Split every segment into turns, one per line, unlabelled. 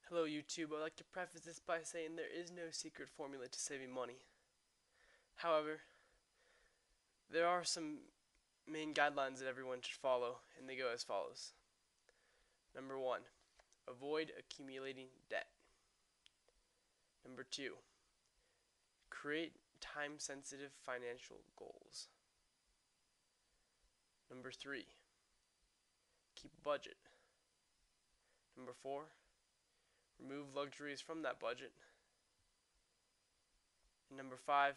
Hello YouTube, I'd like to preface this by saying there is no secret formula to saving money. However, there are some main guidelines that everyone should follow, and they go as follows. Number 1, avoid accumulating debt. Number 2, create time-sensitive financial goals. Number 3, keep a budget. Number 4, remove luxuries from that budget. And number 5,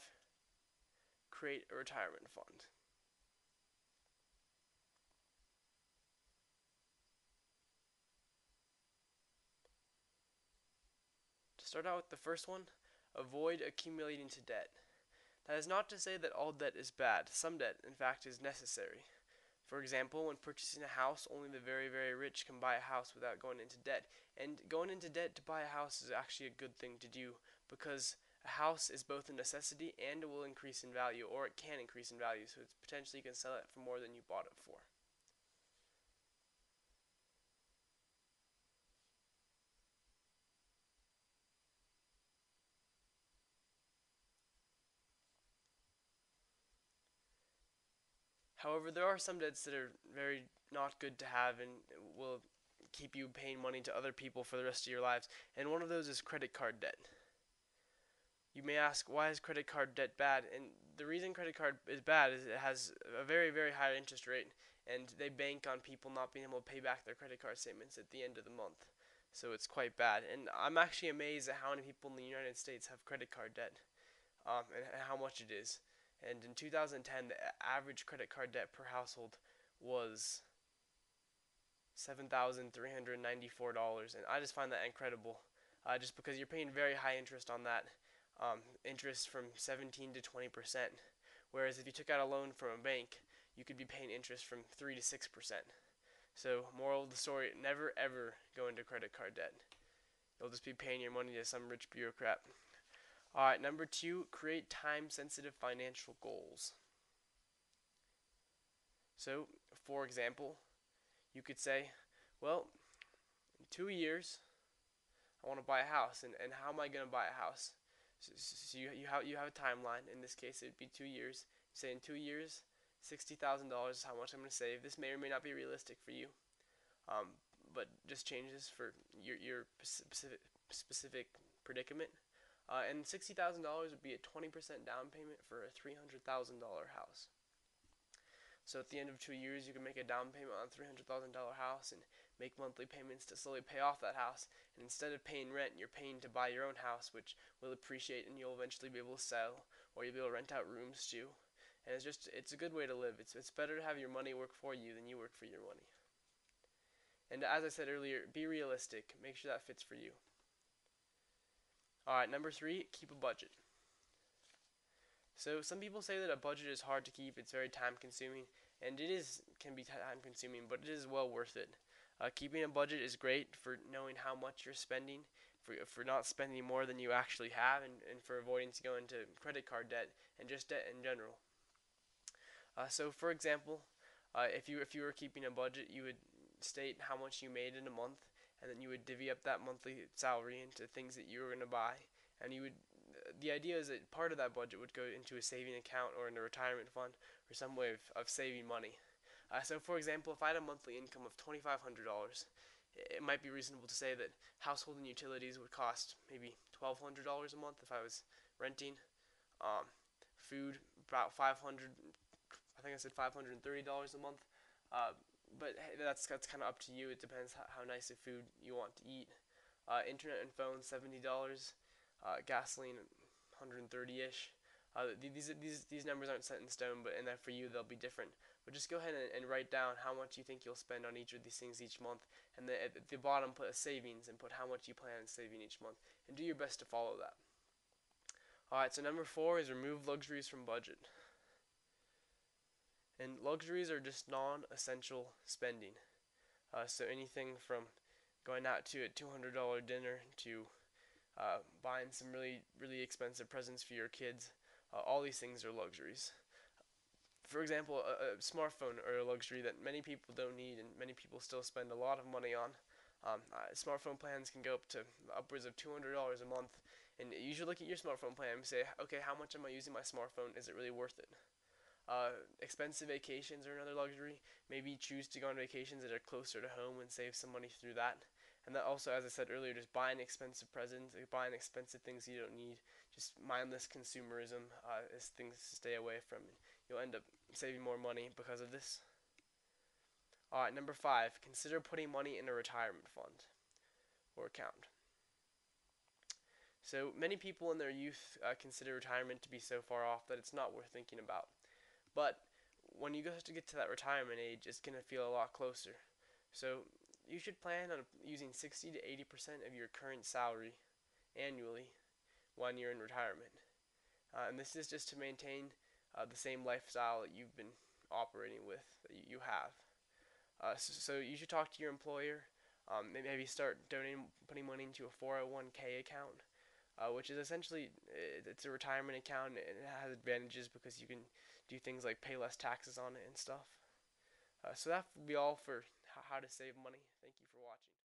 create a retirement fund. To start out with the first one, avoid accumulating to debt. That is not to say that all debt is bad. Some debt, in fact, is necessary. For example, when purchasing a house, only the very, very rich can buy a house without going into debt. And going into debt to buy a house is actually a good thing to do because a house is both a necessity and it will increase in value, or it can increase in value, so it's potentially you can sell it for more than you bought it for. However, there are some debts that are very not good to have and will keep you paying money to other people for the rest of your lives, and one of those is credit card debt. You may ask, why is credit card debt bad? And the reason credit card is bad is it has a very, very high interest rate, and they bank on people not being able to pay back their credit card statements at the end of the month. So it's quite bad. And I'm actually amazed at how many people in the United States have credit card debt, and how much it is. And in 2010, the average credit card debt per household was $7,394, and I just find that incredible. Just because you're paying very high interest on that, interest from 17 to 20%. Whereas if you took out a loan from a bank, you could be paying interest from 3 to 6%. So, moral of the story: never ever go into credit card debt. You'll just be paying your money to some rich bureaucrat. Alright, number 2, create time-sensitive financial goals. So, for example, you could say, well, in 2 years, I want to buy a house, and how am I going to buy a house? So you have a timeline. In this case, it would be 2 years. You say in 2 years, $60,000 is how much I'm going to save. This may or may not be realistic for you, but just changes for your specific predicament. And $60,000 would be a 20% down payment for a $300,000 house. So at the end of 2 years, you can make a down payment on a $300,000 house and make monthly payments to slowly pay off that house. And instead of paying rent, you're paying to buy your own house, which will appreciate and you'll eventually be able to sell, or you'll be able to rent out rooms too. And it's a good way to live. It's better to have your money work for you than you work for your money. And as I said earlier, be realistic. Make sure that fits for you. Alright, number 3, keep a budget. So some people say that a budget is hard to keep, it's very time consuming, and can be time consuming, but it is well worth it. Keeping a budget is great for knowing how much you're spending, for not spending more than you actually have, and for avoiding to go into credit card debt and just debt in general. So for example, if you were keeping a budget, you would state how much you made in a month, and then you would divvy up that monthly salary into things that you were going to buy, and you would the idea is that part of that budget would go into a saving account or in a retirement fund or some way of saving money. So for example, if I had a monthly income of $2,500, it might be reasonable to say that household and utilities would cost maybe $1,200 a month if I was renting. Food about 500. I think I said $530 a month. But hey, that's kind of up to you. It depends how nice of food you want to eat. Internet and phone $70. Gasoline 130-ish. These numbers aren't set in stone, but and then for you they'll be different. But just go ahead and write down how much you think you'll spend on each of these things each month, and then at the bottom put a savings and put how much you plan on saving each month, and do your best to follow that. Alright, so number 4 is remove luxuries from budget. And luxuries are just non-essential spending. So anything from going out to a $200 dinner to buying some really expensive presents for your kids. All these things are luxuries. For example, a smartphone are a luxury that many people don't need and many people still spend a lot of money on. Smartphone plans can go up to upwards of $200 a month, and you should look at your smartphone plan and say, okay, how much am I using my smartphone? Is it really worth it? Expensive vacations are another luxury. Maybe choose to go on vacations that are closer to home and save some money through that. And that also, as I said earlier, just buying expensive presents, buying expensive things you don't need, just mindless consumerism is things to stay away from. You'll end up saving more money because of this. All right, number 5, consider putting money in a retirement fund or account. So many people in their youth consider retirement to be so far off that it's not worth thinking about. But when you go to get to that retirement age, it's going to feel a lot closer. So you should plan on using 60 to 80% of your current salary annually when you're in retirement. And this is just to maintain the same lifestyle that you've been operating with, that you have. So you should talk to your employer. Maybe start donating, putting money into a 401k account, which is essentially it's a retirement account, and it has advantages because you can do things like pay less taxes on it and stuff. So that would be all for how to save money. Thank you for watching.